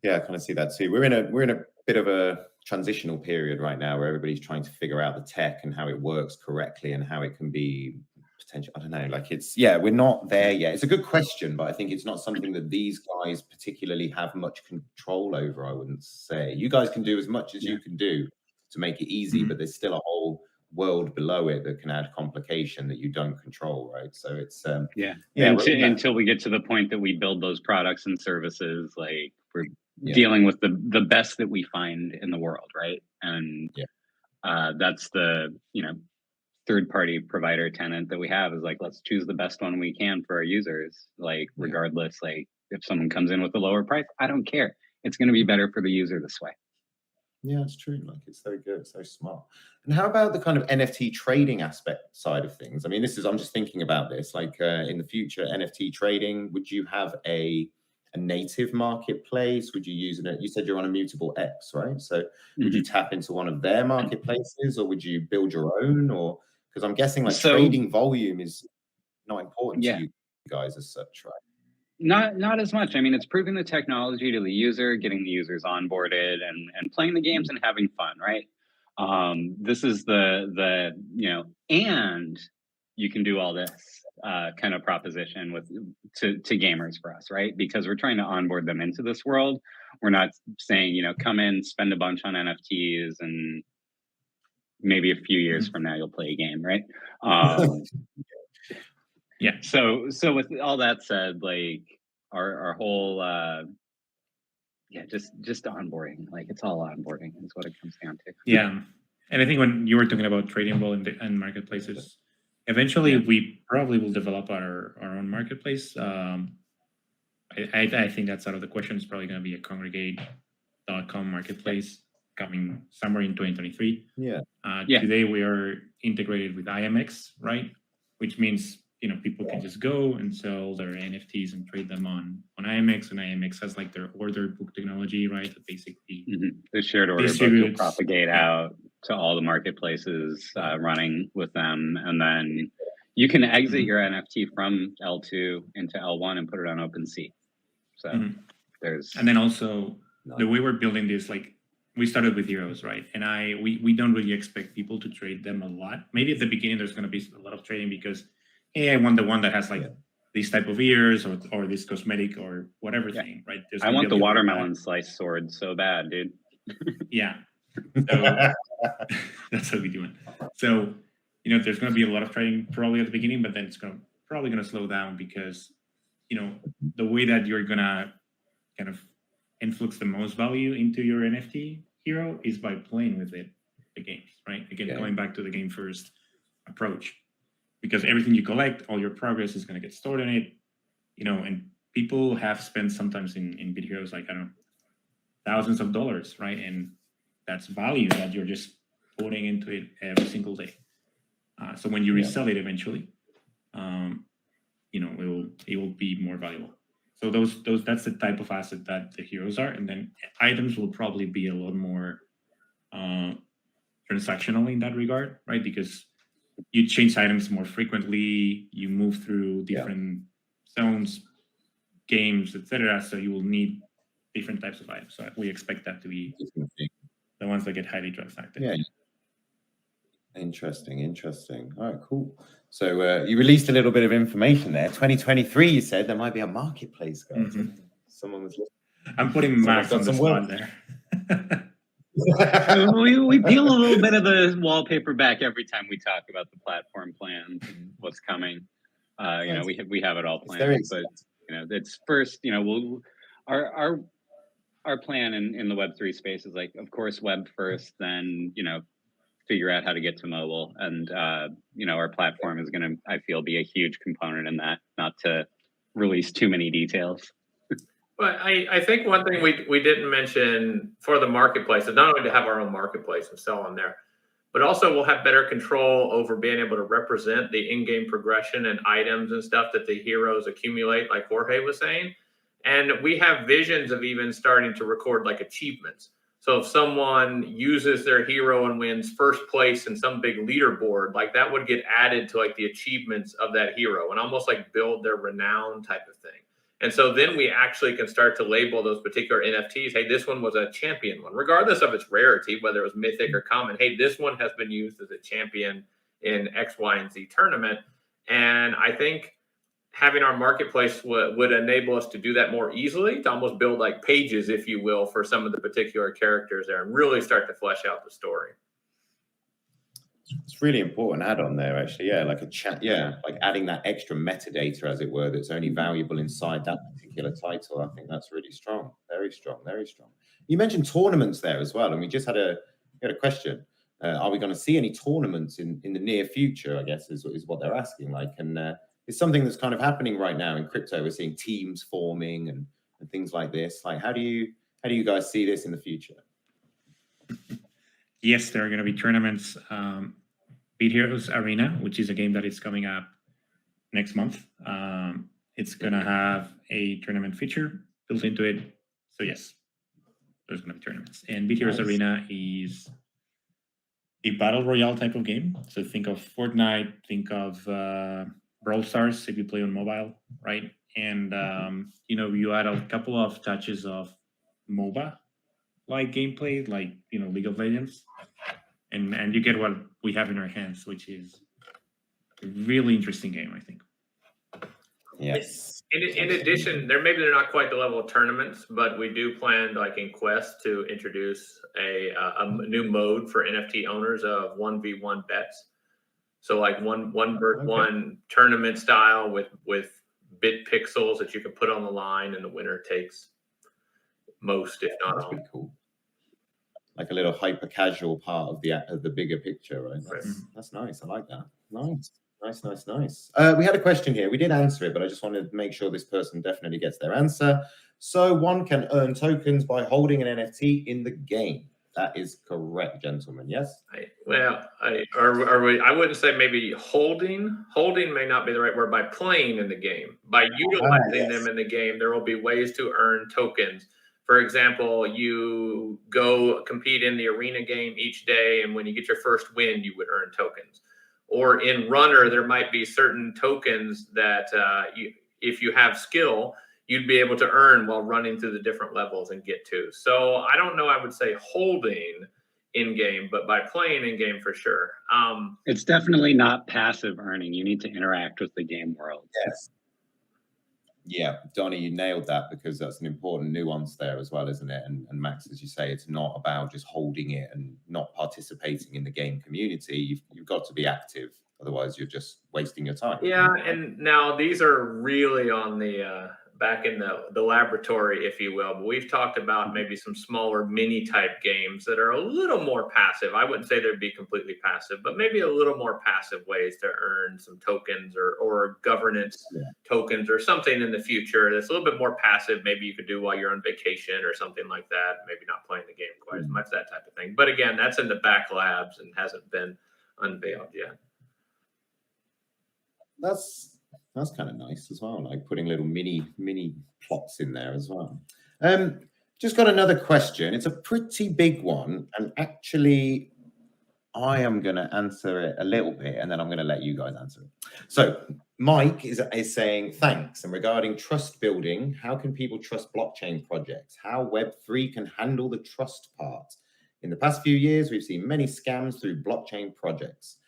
Yeah, I kind of see that too. We're in a bit of a transitional period right now where everybody's trying to figure out the tech and how it works correctly and how it can be potential. I don't know, like we're not there yet. It's a good question, but I think it's not something that these guys particularly have much control over, I wouldn't say. You guys can do as much as you can do to make it easy, but there's still a whole world below it that can add complication that you don't control, right? So it's until we get to the point that we build those products and services, like we're dealing with the best that we find in the world, right? And that's the third-party provider tenant that we have, is like, let's choose the best one we can for our users, like regardless. Like if someone comes in with a lower price, I don't care, it's going to be better for the user this way. Yeah, it's true. Like, it's so good, it's so smart. And how about the kind of NFT trading aspect side of things? I mean, I'm just thinking about this, like in the future, NFT trading, would you have a native marketplace? Would you use it? You said you're on Immutable X, right? So would you tap into one of their marketplaces, or would you build your own? Or because I'm guessing like trading volume is not important to you guys as such, right? Not as much. I mean, it's proving the technology to the user, getting the users onboarded and playing the games and having fun, right? This is the and you can do all this kind of proposition to gamers for us, right? Because we're trying to onboard them into this world. We're not saying, come in, spend a bunch on NFTs, and maybe a few years from now you'll play a game, right? So with all that said, like our whole just onboarding, like it's all onboarding is what it comes down to. Yeah. And I think when you were talking about trading and marketplaces, eventually we probably will develop our own marketplace. I think that's out of the question. It's probably going to be a Congregate.com marketplace coming somewhere in 2023. Today we are integrated with IMX, right? Which means people can just go and sell their NFTs and trade them on IMX, and IMX has like their order book technology, right? That basically the shared order book will propagate out to all the marketplaces running with them, and then you can exit your NFT from L2 into L1 and put it on OpenSea. So and then also the way we're building this, like we started with heroes, right? And we don't really expect people to trade them a lot. Maybe at the beginning there's going to be a lot of trading because, hey, I want the one that has like these type of ears or this cosmetic or whatever thing, right? I want the watermelon slice sword so bad, dude. So that's what we're doing. So, there's going to be a lot of trading probably at the beginning, but then it's probably going to slow down because, the way that you're going to kind of influx the most value into your NFT hero is by playing with the games, right? Again, going back to the game first approach. Because everything you collect, all your progress is going to get stored in it, and people have spent sometimes in Bit Heroes, like, I don't know, thousands of dollars, right? And that's value that you're just putting into it every single day. So when you resell it eventually, it will be more valuable. So that's the type of asset that the heroes are. And then items will probably be a lot more transactional in that regard, right? Because you change items more frequently, you move through different zones, games, etc. So you will need different types of items. So we expect that to be the ones that get highly transacted. Yeah. Interesting. All right, cool. So you released a little bit of information there. 2023, you said there might be a marketplace, guys. Someone was listening. I'm putting Max on the spot there. we peel a little bit of the wallpaper back every time we talk about the platform plans and what's coming. We have it all planned, but it's first. Our plan in the Web3 space is like, of course, web first, then figure out how to get to mobile. And, our platform is going to, I feel, be a huge component in that, not to release too many details. But I think one thing we didn't mention for the marketplace is not only to have our own marketplace and sell on there, but also we'll have better control over being able to represent the in-game progression and items and stuff that the heroes accumulate, like Jorge was saying. And we have visions of even starting to record like achievements. So if someone uses their hero and wins first place in some big leaderboard, like that would get added to like the achievements of that hero and almost like build their renown type of thing. And so then we actually can start to label those particular NFTs. Hey, this one was a champion one, regardless of its rarity, whether it was mythic or common. Hey, this one has been used as a champion in X, Y, and Z tournament. And I think having our marketplace would enable us to do that more easily, to almost build like pages, if you will, for some of the particular characters there and really start to flesh out the story. It's really important add-on there, actually. Yeah, like a chat. Yeah, like adding that extra metadata, as it were, that's only valuable inside that particular title. I think that's really strong. Very strong. Very strong. You mentioned tournaments there as well, and we just had a question. Are we going to see any tournaments in the near future? I guess is what they're asking. Like, and it's something that's kind of happening right now in crypto. We're seeing teams forming and things like this. Like, how do you guys see this in the future? Yes, there are going to be tournaments. Bitverse Arena, which is a game that is coming up next month. It's going to have a tournament feature built into it. So yes, there's going to be tournaments. And Bitverse Arena is a battle royale type of game. So think of Fortnite, think of Brawl Stars if you play on mobile, right? And you add a couple of touches of MOBA like gameplay, like League of Legends, and you get what we have in our hands, which is a really interesting game, I think. Yes. In addition, they're not quite the level of tournaments, but we do plan, like in Quest, to introduce a new mode for NFT owners of 1v1 bets. So like one tournament style with bit pixels that you can put on the line, and the winner takes most, if not all. Pretty cool. Like a little hyper casual part of the bigger picture, right? That's nice. I like that. Nice. We had a question here. We did answer it, but I just wanted to make sure this person definitely gets their answer. So one can earn tokens by holding an NFT in the game. That is correct, gentlemen. Yes. I wouldn't say maybe holding. Holding may not be the right word. By playing in the game, by utilizing them in the game, there will be ways to earn tokens. For example, you go compete in the arena game each day, and when you get your first win, you would earn tokens. Or in Runner, there might be certain tokens that if you have skill, you'd be able to earn while running through the different levels and get to. So I don't know, I would say holding in-game, but by playing in-game for sure. It's definitely not passive earning. You need to interact with the game world. Yes. Yeah, Donnie, you nailed that, because that's an important nuance there as well, isn't it? And Max, as you say, it's not about just holding it and not participating in the game community. You've got to be active. Otherwise, you're just wasting your time. Yeah, and now these are really on the back in the laboratory, if you will. But we've talked about maybe some smaller mini type games that are a little more passive. I wouldn't say they'd be completely passive, but maybe a little more passive ways to earn some tokens or governance tokens or something in the future that's a little bit more passive. Maybe you could do while you're on vacation or something like that. Maybe not playing the game quite as much, that type of thing. But again, that's in the back labs and hasn't been unveiled yet. That's kind of nice as well, like putting little mini plots in there as well. Just got another question. It's a pretty big one, and actually I am going to answer it a little bit, and then I'm going to let you guys answer it. So Mike is saying, thanks. And regarding trust building, how can people trust blockchain projects? How Web3 can handle the trust part? In the past few years, we've seen many scams through blockchain projects.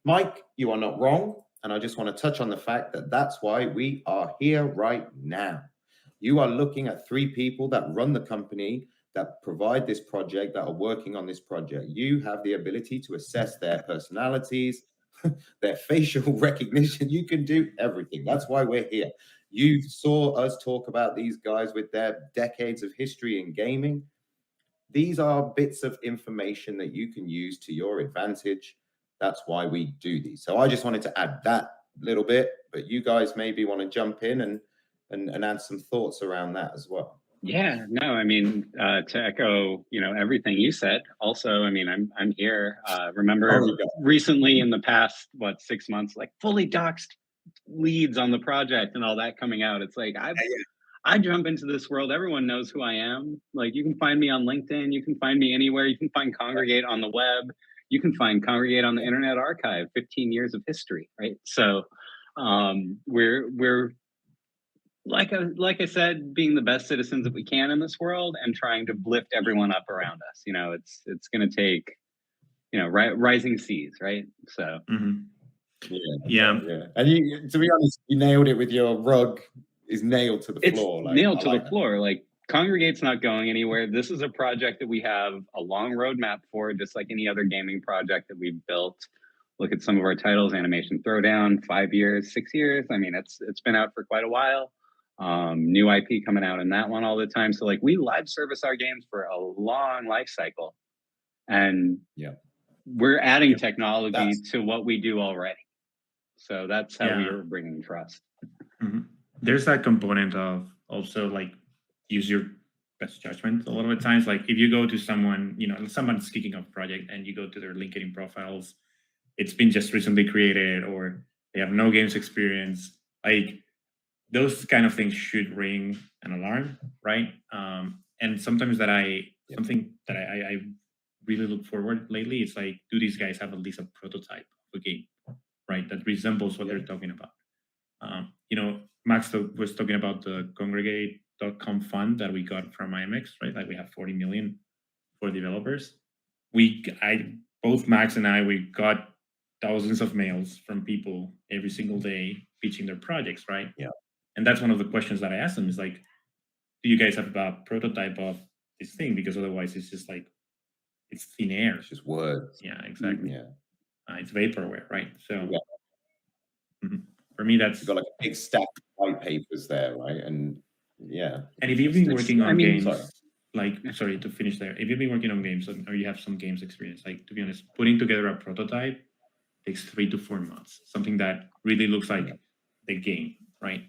Mike, you are not wrong. And I just want to touch on the fact that that's why we are here right now. You are looking at 3 people that run the company, that provide this project, that are working on this project. You have the ability to assess their personalities, their facial recognition. You can do everything. That's why we're here. You saw us talk about these guys with their decades of history in gaming. these are bits of information that you can use to your advantage. That's why we do these. So I just wanted to add that little bit, but you guys maybe want to jump in and add some thoughts around that as well. Yeah, no, I mean, to echo, everything you said. Also, I mean, I'm here. Remember recently in the past, 6 months, like fully doxed leads on the project and all that coming out. It's like I jump into this world. Everyone knows who I am. Like, you can find me on LinkedIn. You can find me anywhere. You can find Kongregate on the web. You can find Kongregate on the Internet Archive. 15 years of history, right? So, we're like I said, being the best citizens that we can in this world and trying to lift everyone up around us. It's going to take, rising seas, right? So, yeah. And you, to be honest, you nailed it with your rug is nailed to the floor. It's nailed to the floor. Like, Kongregate's not going anywhere. This is a project that we have a long roadmap for, just like any other gaming project that we've built. Look at some of our titles: Animation Throwdown, 5 years, 6 years. I mean, it's been out for quite a while. New IP coming out in that one all the time. So, like, we live service our games for a long life cycle, and we're adding technology to what we do already. So that's how we are bringing trust. There's that component of also, like, use your best judgment a lot of the times. Like, if you go to someone, someone's kicking off a project and you go to their LinkedIn profiles, it's been just recently created, or they have no games experience, like, those kind of things should ring an alarm, right? And sometimes something that I really look forward lately, it's like, do these guys have at least a prototype of a game, right, that resembles what they're talking about? Max was talking about the Kongregate.com fund that we got from IMX, right? Like, we have 40 million for developers. Both Max and I, we got thousands of mails from people every single day pitching their projects, right? Yeah. And that's one of the questions that I asked them is like, do you guys have a prototype of this thing? Because otherwise it's just like, it's thin air. It's just words. Yeah, exactly. Yeah. It's vaporware, right? So for me, that's... You've got like a big stack of white papers there, right? And And if you've been working on games, sorry to finish there. If you've been working on games or you have some games experience, like, to be honest, putting together a prototype takes 3 to 4 months. Something that really looks like the game, right?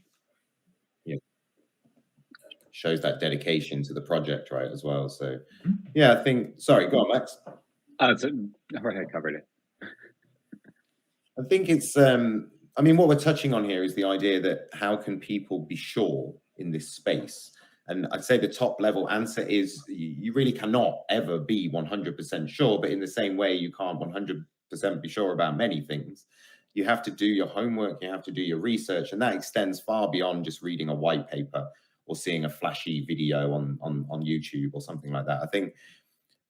Shows that dedication to the project, right, as well. So I think, sorry, go on, Max. I covered it. I think it's what we're touching on here is the idea that how can people be sure in this space? And I'd say the top level answer is you really cannot ever be 100% sure, but in the same way you can't 100% be sure about many things. You have to do your homework, you have to do your research, and that extends far beyond just reading a white paper or seeing a flashy video on YouTube or something like that. I think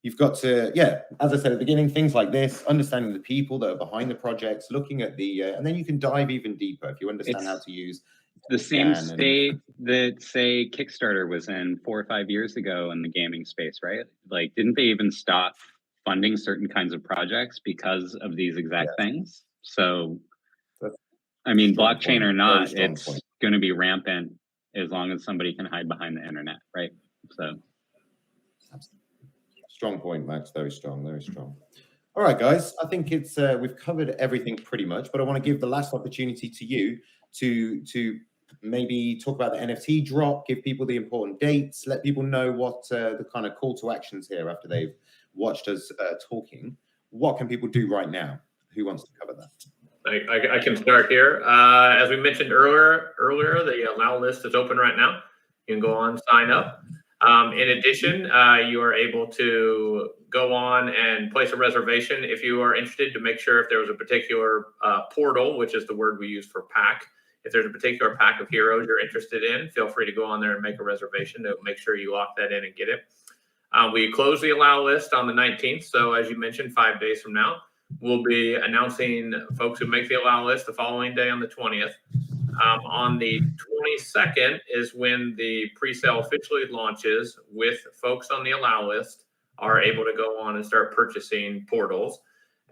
you've got to, as I said at the beginning, things like this, understanding the people that are behind the projects, looking at the, and then you can dive even deeper if you understand how to use the same state that, say, Kickstarter was in 4 or 5 years ago in the gaming space, right? Like, didn't they even stop funding certain kinds of projects because of these exact things? So, I mean, blockchain or not, it's going to be rampant as long as somebody can hide behind the internet, right? So, strong point, Max. Very strong, very strong. All right, guys. I think it's we've covered everything pretty much, but I want to give the last opportunity to you to maybe talk about the NFT drop, give people the important dates, let people know what the kind of call to actions here after they've watched us talking. What can people do right now? Who wants to cover that? I can start here. As we mentioned earlier, the allow list is open right now. You can go on, sign up. In addition, you are able to go on and place a reservation if you are interested, to make sure if there was a particular portal, which is the word we use for pack. If there's a particular pack of heroes you're interested in, feel free to go on there and make a reservation to make sure you lock that in and get it. We close the allow list on the 19th. So as you mentioned, 5 days from now, we'll be announcing folks who make the allow list the following day on the 20th. On the 22nd is when the pre-sale officially launches, with folks on the allow list are able to go on and start purchasing portals.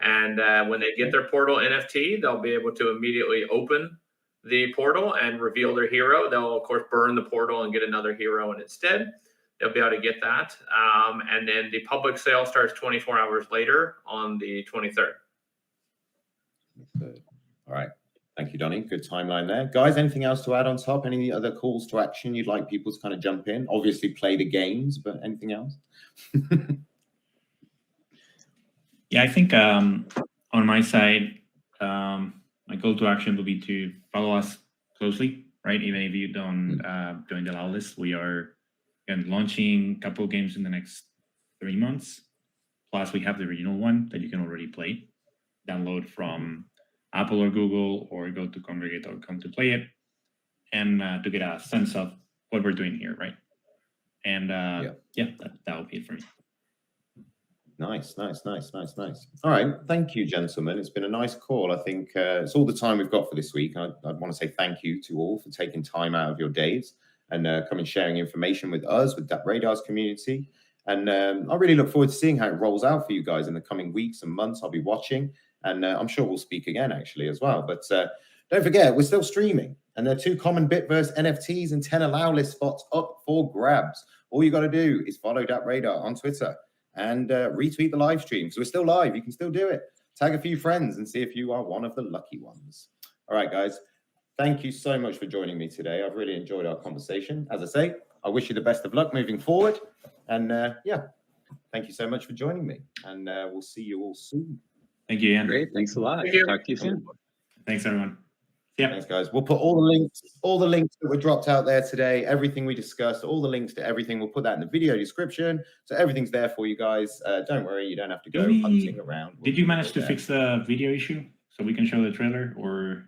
And when they get their portal NFT, they'll be able to immediately open the portal and reveal their hero. They'll, of course, burn the portal and get another hero in instead. they'll be able to get that. And then the public sale starts 24 hours later on the 23rd. All right. Thank you, Donnie. Good timeline there. Guys, anything else to add on top? Any other calls to action you'd like people to kind of jump in? Obviously, play the games, but anything else? Yeah, I think on my side, my call to action will be to follow us closely, right? Even if you don't join the allow list, we are launching a couple of games in the next 3 months. Plus, we have the original one that you can already play. Download from Apple or Google, or go to congregate.com to play it, and to get a sense of what we're doing here, right? And that will be it for me. Nice. All right, thank you, gentlemen. It's been a nice call. I think it's all the time we've got for this week. I'd want to say thank you to all for taking time out of your days and coming sharing information with us, with DappRadar's community. And I really look forward to seeing how it rolls out for you guys in the coming weeks and months. I'll be watching, and I'm sure we'll speak again actually as well. But don't forget, we're still streaming, and there are 2 common Bitverse NFTs and 10 allow list spots up for grabs. All you got to do is follow DappRadar on Twitter and retweet the live stream, because we're still live. You can still do it. Tag a few friends and see if you are one of the lucky ones. All right, guys. Thank you so much for joining me today. I've really enjoyed our conversation. As I say, I wish you the best of luck moving forward. And thank you so much for joining me. And we'll see you all soon. Thank you, Ian. Great. Thanks a lot. Talk to you soon. Thanks, everyone. Yeah. Thanks, guys. We'll put all the links that were dropped out there today, everything we discussed, all the links to everything. We'll put that in the video description. So everything's there for you guys. Don't worry, you don't have to go hunting around. Did you manage to fix the video issue so we can show the trailer? Or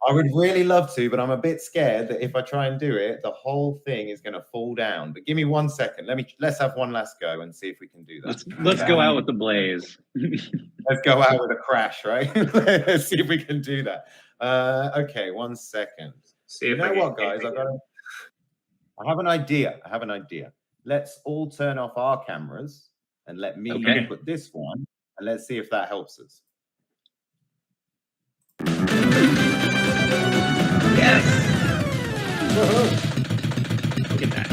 I would really love to, but I'm a bit scared that if I try and do it, the whole thing is going to fall down. But give me 1 second. Let's have one last go and see if we can do that. Let's go out with the blaze. Let's go out with a crash, right? Let's see if we can do that. Okay, 1 second. See if you know what, guys? I have an idea. Let's all turn off our cameras and let me put this one, and let's see if that helps us. yes! Woohoo! Look at that.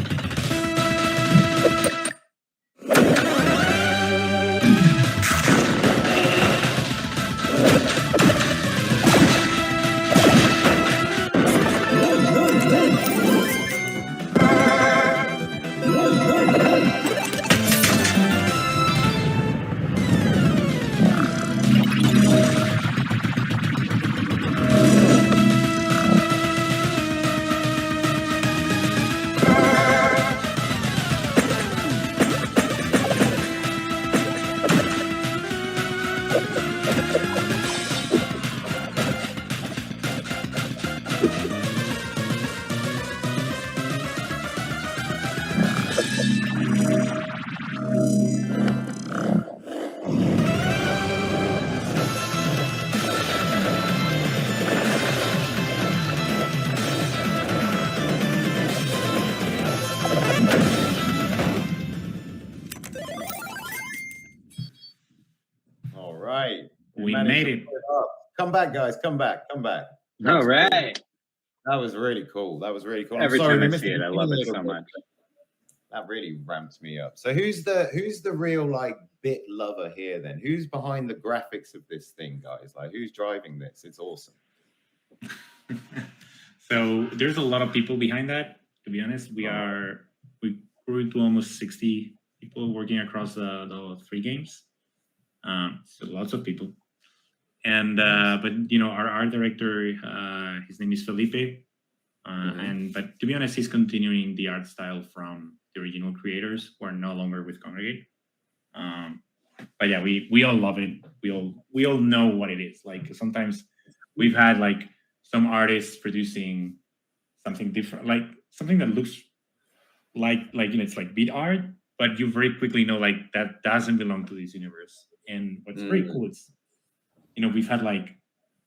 We made it. Come back, guys. Come back. All right. That was really cool. Every time I see it, I love it so much. That really ramped me up. So who's the real like bit lover here then? Who's behind the graphics of this thing, guys? Like who's driving this? It's awesome. So there's a lot of people behind that. To be honest, we grew to almost 60 people working across the 3 games. So lots of people. And but our art director, his name is Felipe, but to be honest, he's continuing the art style from the original creators who are no longer with Congregate. But yeah, we all love it. We all know what it is. Like sometimes we've had like some artists producing something different, like something that looks like it's like beat art, but you very quickly know like that doesn't belong to this universe. And what's very cool is, we've had like,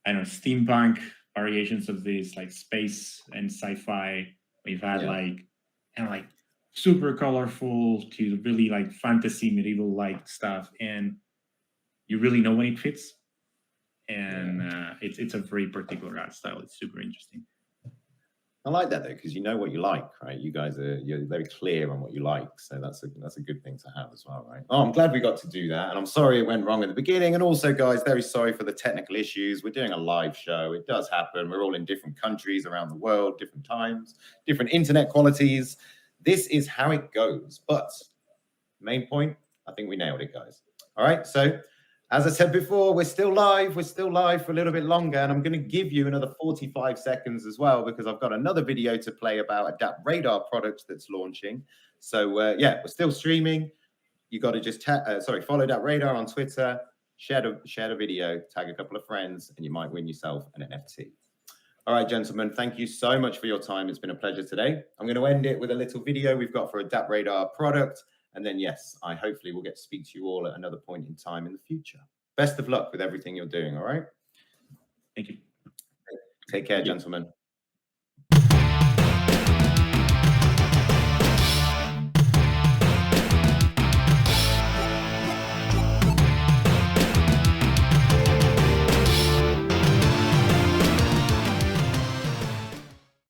I don't know, steampunk variations of this, like space and sci-fi. We've had like super colorful to really like fantasy medieval like stuff, and you really know when it fits. And it's a very particular art style. It's super interesting. I like that though, because you know what you like, right? You guys you're very clear on what you like, so that's a good thing to have as well, right? Oh, I'm glad we got to do that, and I'm sorry it went wrong at the beginning, and also, guys, very sorry for the technical issues. We're doing a live show; it does happen. We're all in different countries around the world, different times, different internet qualities. This is how it goes. But main point, I think we nailed it, guys. All right, so. As I said before, we're still live. We're still live for a little bit longer, and I'm going to give you another 45 seconds as well, because I've got another video to play about a DappRadar product that's launching. So yeah, we're still streaming. You got to just follow DappRadar on Twitter, share the video, tag a couple of friends, and you might win yourself an NFT. All right, gentlemen, thank you so much for your time. It's been a pleasure today. I'm going to end it with a little video we've got for a DappRadar product. And then, yes, I hopefully will get to speak to you all at another point in time in the future. Best of luck with everything you're doing, all right? Thank you. Take care, gentlemen.